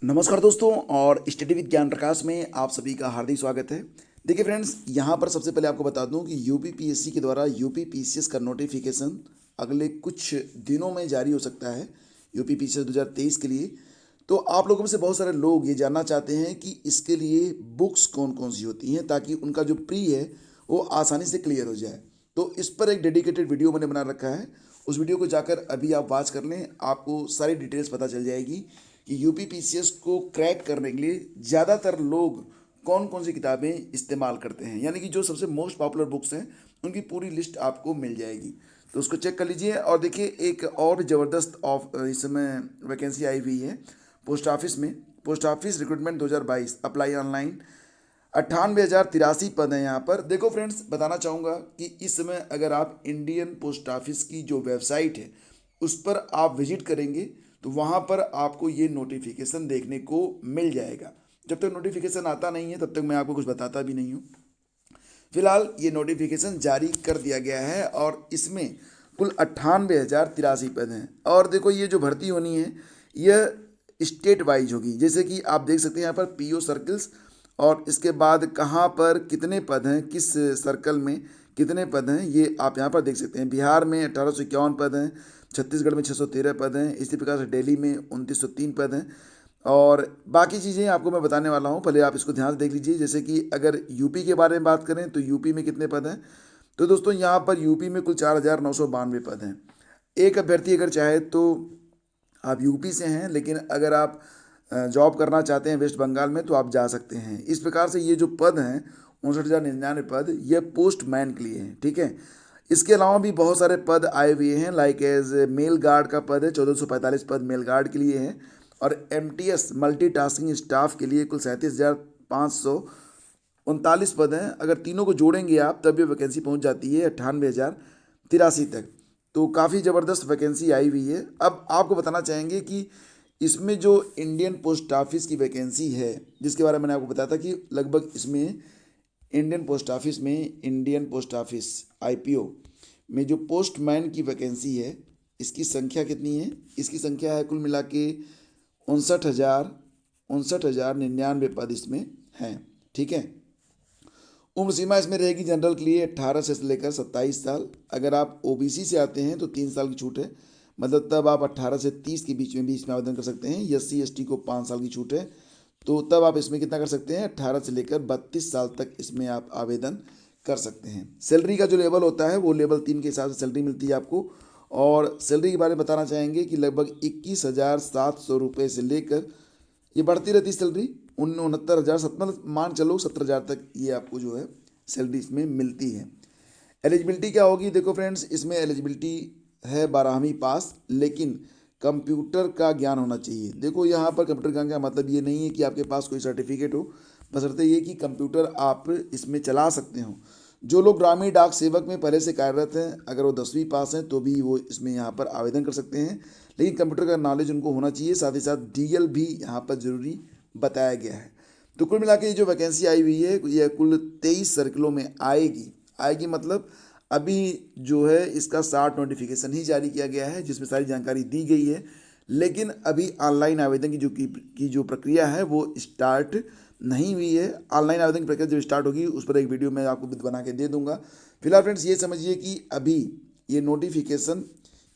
नमस्कार दोस्तों और स्टडी विद ज्ञान प्रकाश में आप सभी का हार्दिक स्वागत है। देखिए फ्रेंड्स, यहाँ पर सबसे पहले आपको बता दूं कि यूपीपीएससी के द्वारा यूपीपीसीएस का नोटिफिकेशन अगले कुछ दिनों में जारी हो सकता है यूपीपीसीएस 2023 के लिए। तो आप लोगों में से बहुत सारे लोग ये जानना चाहते हैं कि इसके लिए बुक्स कौन कौन सी होती हैं ताकि उनका जो प्री है वो आसानी से क्लियर हो जाए। तो इस पर एक डेडिकेटेड वीडियो मैंने बना रखा है, उस वीडियो को जाकर अभी आप वॉच कर लें, आपको सारी डिटेल्स पता चल जाएगी कि यूपीपीसीएस को क्रैक करने के लिए ज़्यादातर लोग कौन कौन सी किताबें इस्तेमाल करते हैं, यानी कि जो सबसे मोस्ट पॉपुलर बुक्स हैं उनकी पूरी लिस्ट आपको मिल जाएगी। तो उसको चेक कर लीजिए। और देखिए, एक और ज़बरदस्त इस समय वैकेंसी आई हुई है पोस्ट ऑफिस में। Post office recruitment 2022 apply online 98,083 पद हैं यहाँ पर। देखो फ्रेंड्स, बताना चाहूँगा कि इस समय अगर आप इंडियन पोस्ट ऑफिस की जो वेबसाइट है उस पर आप विजिट करेंगे तो वहाँ पर आपको ये नोटिफिकेशन देखने को मिल जाएगा। जब तक नोटिफिकेशन आता नहीं है तब तक मैं आपको कुछ बताता भी नहीं हूँ। फिलहाल ये नोटिफिकेशन जारी कर दिया गया है और इसमें कुल 98,083 पद हैं। और देखो, ये जो भर्ती होनी है यह स्टेट वाइज होगी। जैसे कि आप देख सकते हैं यहाँ पर पीओ सर्कल्स, और इसके बाद कहाँ पर कितने पद हैं, किस सर्कल में कितने पद हैं, ये आप यहाँ पर देख सकते हैं। बिहार में 1851 पद हैं, छत्तीसगढ़ में 613 पद हैं, इसी प्रकार से दिल्ली में 2903 पद हैं। और बाकी चीज़ें आपको मैं बताने वाला हूँ, पहले आप इसको ध्यान से देख लीजिए। जैसे कि अगर यूपी के बारे में बात करें तो यूपी में कितने पद हैं, तो दोस्तों यहाँ पर यूपी में कुल 4,992 पद हैं। एक अभ्यर्थी अगर चाहे तो आप यूपी से हैं, लेकिन अगर आप जॉब करना चाहते हैं वेस्ट बंगाल में तो आप जा सकते हैं। इस प्रकार से ये जो पद हैं 59,099 पद, ये पोस्टमैन के लिए हैं, ठीक है। इसके अलावा भी बहुत सारे पद आए हुए हैं, लाइक एज मेल गार्ड का पद है, 1445 पद मेल गार्ड के लिए है। और एमटीएस मल्टीटास्किंग स्टाफ के लिए कुल 37,539 पद हैं। अगर तीनों को जोड़ेंगे आप तब ये वैकेंसी पहुंच जाती है 98,083 तक। तो काफ़ी ज़बरदस्त वैकेंसी आई हुई है। अब आपको बताना चाहेंगे कि इसमें जो इंडियन पोस्ट ऑफिस की वैकेंसी है, जिसके बारे में मैंने आपको बताया था कि लगभग इसमें इंडियन पोस्ट ऑफिस आईपीओ में जो पोस्टमैन की वैकेंसी है, इसकी संख्या कितनी है? इसकी संख्या है कुल मिला के 59,99 पद इसमें हैं, ठीक है। उम्र सीमा इसमें रहेगी जनरल के लिए 18 से लेकर 27 साल। अगर आप ओबीसी से आते हैं तो 3 साल की छूट है, मतलब तब आप 18 से 30 के बीच में भी इसमें आवेदन कर सकते हैं। एससी एसटी को 5 साल की छूट है, तो तब आप इसमें कितना कर सकते हैं, 18 से लेकर 32 साल तक इसमें आप आवेदन कर सकते हैं। सैलरी का जो लेवल होता है वो लेवल 3 के हिसाब से सैलरी मिलती है आपको। और सैलरी के बारे में बताना चाहेंगे कि लगभग 21,700 रुपये से लेकर ये बढ़ती रहती सैलरी 69,000, मतलब मान चलो 70,000 तक ये आपको जो है सैलरी इसमें मिलती है। एलिजिबिलिटी क्या होगी? देखो फ्रेंड्स, इसमें एलिजिबिलिटी है 12वीं पास, लेकिन कंप्यूटर का ज्ञान होना चाहिए। देखो, यहाँ पर कंप्यूटर ज्ञान का मतलब ये नहीं है कि आपके पास कोई सर्टिफिकेट हो, बशर्ते ये कि कंप्यूटर आप इसमें चला सकते हो। जो लोग ग्रामीण डाक सेवक में पहले से कार्यरत हैं, अगर वो 10वीं पास हैं तो भी वो इसमें यहाँ पर आवेदन कर सकते हैं, लेकिन कंप्यूटर का नॉलेज उनको होना चाहिए। साथ ही साथ डीएल भी यहाँ पर ज़रूरी बताया गया है। तो कुल मिला के ये जो वैकेंसी आई हुई है ये कुल 23 सर्कलों में आएगी मतलब अभी जो है इसका 60 नोटिफिकेशन ही जारी किया गया है जिसमें सारी जानकारी दी गई है। लेकिन अभी ऑनलाइन आवेदन की जो प्रक्रिया है वो स्टार्ट नहीं हुई है। ऑनलाइन आवेदन की प्रक्रिया जब स्टार्ट होगी उस पर एक वीडियो मैं आपको बना के दे दूंगा। फिलहाल फ्रेंड्स, ये समझिए कि अभी ये नोटिफिकेशन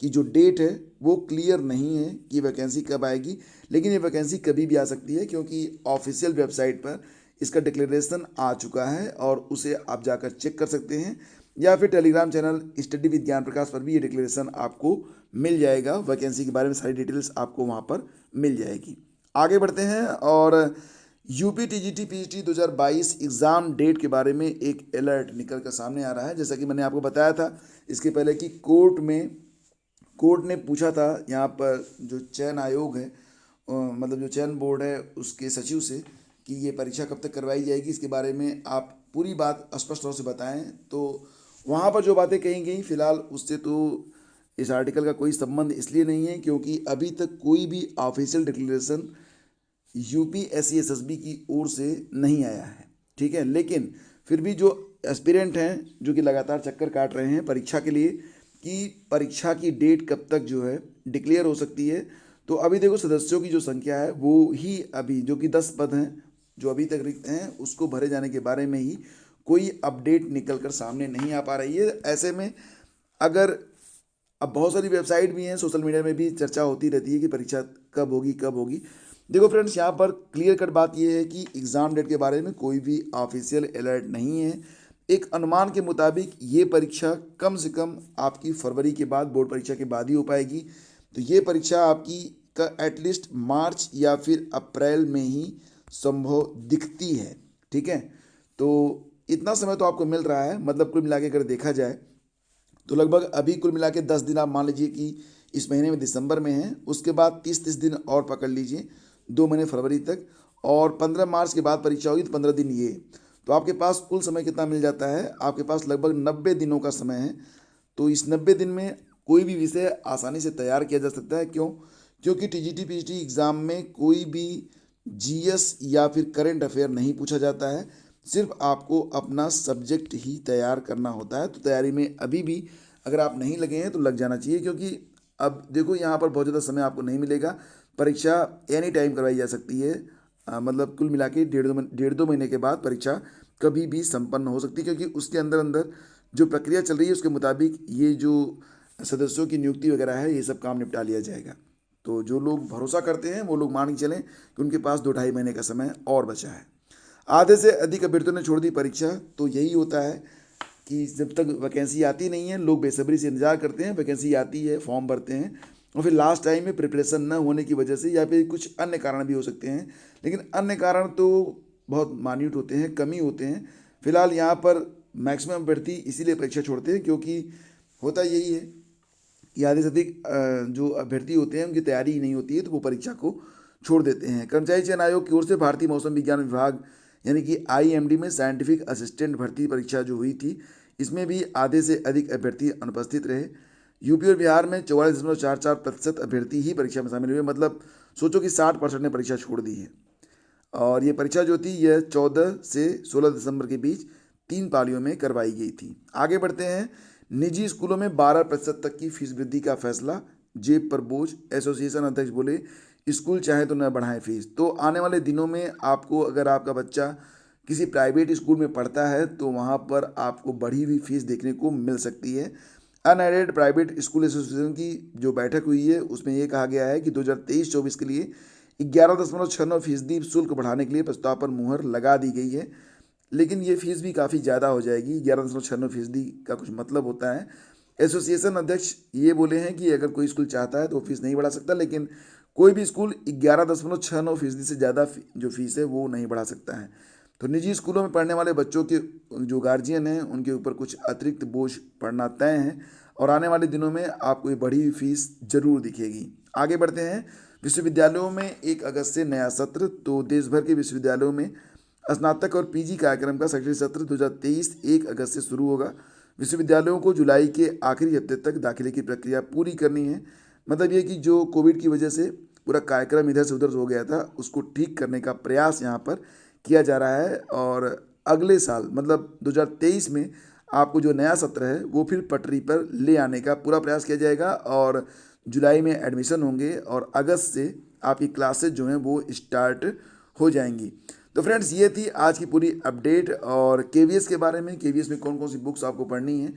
की जो डेट है वो क्लियर नहीं है कि वैकेंसी कब आएगी, लेकिन ये वैकेंसी कभी भी आ सकती है क्योंकि ऑफिशियल वेबसाइट पर इसका डिक्लेरेशन आ चुका है और उसे आप जाकर चेक कर सकते हैं, या फिर टेलीग्राम चैनल स्टडी विद ज्ञान प्रकाश पर भी ये डिक्लेरेशन आपको मिल जाएगा। वैकेंसी के बारे में सारी डिटेल्स आपको वहाँ पर मिल जाएगी। आगे बढ़ते हैं और UP TGT PGT 2022 exam date के बारे में एक अलर्ट निकल कर सामने आ रहा है। जैसा कि मैंने आपको बताया था इसके पहले कि कोर्ट ने पूछा था यहाँ पर जो चयन आयोग है, मतलब जो चयन बोर्ड है उसके सचिव से कि ये परीक्षा कब तक करवाई जाएगी, इसके बारे में आप पूरी बात स्पष्ट तौर से बताएं। तो वहाँ पर जो बातें कही गई फिलहाल उससे तो इस आर्टिकल का कोई संबंध इसलिए नहीं है क्योंकि अभी तक कोई भी ऑफिशियल डिक्लेरेशन यूपीएससी एसएसबी की ओर से नहीं आया है, ठीक है। लेकिन फिर भी जो एस्पिरेंट हैं जो कि लगातार चक्कर काट रहे हैं परीक्षा के लिए कि परीक्षा की डेट कब तक जो है डिक्लेयर हो सकती है, तो अभी देखो सदस्यों की जो संख्या है वो ही अभी जो कि 10 पद हैं जो अभी तक रिक्त हैं उसको भरे जाने के बारे में ही कोई अपडेट निकल कर सामने नहीं आ पा रही है। ऐसे में अगर अब बहुत सारी वेबसाइट भी हैं, सोशल मीडिया में भी चर्चा होती रहती है कि परीक्षा कब होगी कब होगी। देखो फ्रेंड्स, यहाँ पर क्लियर कट बात यह है कि एग्ज़ाम डेट के बारे में कोई भी ऑफिशियल अलर्ट नहीं है। एक अनुमान के मुताबिक ये परीक्षा कम से कम आपकी फरवरी के बाद, बोर्ड परीक्षा के बाद ही हो पाएगी। तो ये परीक्षा आपकी का एटलीस्ट मार्च या फिर अप्रैल में ही संभव दिखती है। ठीक है, तो इतना समय तो आपको मिल रहा है। मतलब कुल मिला के अगर देखा जाए तो लगभग अभी कुल मिला के 10 दिन आप मान लीजिए कि इस महीने में दिसंबर में है, उसके बाद 30 दिन और पकड़ लीजिए, 2 महीने फरवरी तक, और 15 मार्च के बाद परीक्षा होगी तो 15 दिन ये। तो आपके पास कुल समय कितना मिल जाता है? आपके पास लगभग 90 दिनों का समय है। तो इस 90 दिन में कोई भी विषय आसानी से तैयार किया जा सकता है। क्यों? क्योंकि टीजीटी पीजीटी एग्ज़ाम में कोई भी जीएस या फिर करंट अफेयर नहीं पूछा जाता है, सिर्फ आपको अपना सब्जेक्ट ही तैयार करना होता है। तो तैयारी में अभी भी अगर आप नहीं लगे हैं तो लग जाना चाहिए, क्योंकि अब देखो यहाँ पर बहुत ज़्यादा समय आपको नहीं मिलेगा। परीक्षा एनी टाइम करवाई जा सकती है। मतलब कुल मिला के 1.5-2 महीने के बाद परीक्षा कभी भी संपन्न हो सकती है, क्योंकि उसके अंदर अंदर जो प्रक्रिया चल रही है उसके मुताबिक ये जो सदस्यों की नियुक्ति वगैरह है ये सब काम निपटा लिया जाएगा। तो जो लोग भरोसा करते हैं वो लोग मान के चलें कि उनके पास 2-2.5 महीने का समय और बचा है। आधे से अधिक अभ्यर्थियों ने छोड़ दी परीक्षा। तो यही होता है कि जब तक वैकेंसी आती नहीं है लोग बेसब्री से इंतजार करते हैं, वैकेंसी आती है, फॉर्म भरते हैं, और फिर लास्ट टाइम में प्रिपरेशन न होने की वजह से या फिर कुछ अन्य कारण भी हो सकते हैं, लेकिन अन्य कारण तो बहुत मान्यूट होते हैं, कम ही होते हैं। फिलहाल यहाँ पर मैक्सिमम अभ्यर्थी इसीलिए परीक्षा छोड़ते हैं क्योंकि होता यही है कि आधे से अधिक जो अभ्यर्थी होते हैं उनकी तैयारी ही नहीं होती है, तो वो परीक्षा को छोड़ देते हैं। कर्मचारी चयन आयोग की ओर से भारतीय मौसम विज्ञान विभाग यानी कि आईएमडी में साइंटिफिक असिस्टेंट भर्ती परीक्षा जो हुई थी, इसमें भी आधे से अधिक अभ्यर्थी अनुपस्थित रहे। यूपी और बिहार में 44.44% अभ्यर्थी ही परीक्षा में शामिल हुए। मतलब सोचो कि 60% ने परीक्षा छोड़ दी है। और ये परीक्षा जो थी यह 14 से 16 दिसंबर के बीच 3 पालियों में करवाई गई थी। आगे बढ़ते हैं। निजी स्कूलों में 12% तक की फीस वृद्धि का फैसला, जेब पर बोझ, एसोसिएशन अध्यक्ष बोले स्कूल चाहे तो न बढ़ाएं फीस। तो आने वाले दिनों में आपको, अगर आपका बच्चा किसी प्राइवेट स्कूल में पढ़ता है तो वहाँ पर आपको बढ़ी हुई फीस देखने को मिल सकती है। अनएडेड प्राइवेट स्कूल एसोसिएशन की जो बैठक हुई है उसमें ये कहा गया है कि 2023-24 के लिए 11.69% शुल्क बढ़ाने के लिए प्रस्ताव पर मुहर लगा दी गई है। लेकिन ये फीस भी काफ़ी ज़्यादा हो जाएगी। 11.96% का कुछ मतलब होता है। एसोसिएशन अध्यक्ष ये बोले हैं कि अगर कोई स्कूल चाहता है तो फीस नहीं बढ़ा सकता, लेकिन कोई भी स्कूल 11.69% से ज़्यादा जो फीस है वो नहीं बढ़ा सकता है। तो निजी स्कूलों में पढ़ने वाले बच्चों के जो गार्जियन हैं उनके ऊपर कुछ अतिरिक्त बोझ पड़ना तय है, और आने वाले दिनों में आपको ये बढ़ी हुई फीस जरूर दिखेगी। आगे बढ़ते हैं। विश्वविद्यालयों में 1 अगस्त से नया सत्र। तो देश भर के विश्वविद्यालयों में स्नातक और पीजी कार्यक्रम का शैक्षणिक सत्र 2023 1 अगस्त से शुरू होगा। विश्वविद्यालयों को जुलाई के आखिरी हफ्ते तक दाखिले की प्रक्रिया पूरी करनी है। मतलब ये कि जो कोविड की वजह से पूरा कार्यक्रम इधर से उधर हो गया था उसको ठीक करने का प्रयास यहाँ पर किया जा रहा है। और अगले साल मतलब 2023 में आपको जो नया सत्र है वो फिर पटरी पर ले आने का पूरा प्रयास किया जाएगा, और जुलाई में एडमिशन होंगे और अगस्त से आपकी क्लासेज जो हैं वो स्टार्ट हो जाएंगी। तो फ्रेंड्स, ये थी आज की पूरी अपडेट। और केवीएस के बारे में, केवीएस में कौन कौन सी बुक्स आपको पढ़नी है,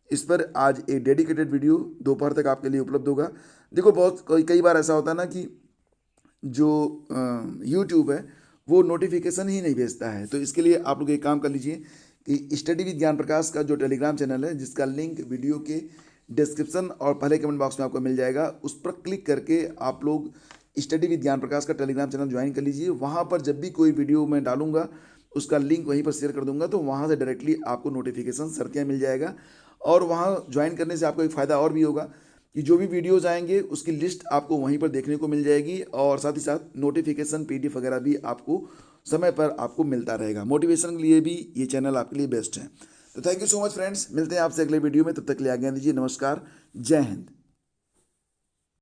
इस पर आज एक डेडिकेटेड वीडियो दोपहर तक आपके लिए उपलब्ध होगा। देखो बहुत कई बार ऐसा होता है ना कि जो यूट्यूब है वो नोटिफिकेशन ही नहीं भेजता है। तो इसके लिए आप लोग एक काम कर लीजिए कि स्टडी विद ज्ञान प्रकाश का जो टेलीग्राम चैनल है, जिसका लिंक वीडियो के डिस्क्रिप्शन और पहले कमेंट बॉक्स में आपको मिल जाएगा, उस पर क्लिक करके आप लोग स्टडी विद ज्ञान प्रकाश का टेलीग्राम चैनल ज्वाइन कर लीजिए। वहाँ पर जब भी कोई वीडियो मैं डालूंगा उसका लिंक वहीं पर शेयर कर दूंगा, तो वहाँ से डायरेक्टली आपको नोटिफिकेशन सरके मिल जाएगा। और वहाँ ज्वाइन करने से आपको एक फ़ायदा और भी होगा कि जो भी वीडियोज़ आएंगे उसकी लिस्ट आपको वहीं पर देखने को मिल जाएगी, और साथ ही साथ नोटिफिकेशन PDF वगैरह भी आपको समय पर आपको मिलता रहेगा। मोटिवेशन के लिए भी ये चैनल आपके लिए बेस्ट है। तो thank you so much friends, मिलते हैं आपसे अगले वीडियो में। तब तक के लिए आज्ञा दीजिए। नमस्कार, जय हिंद।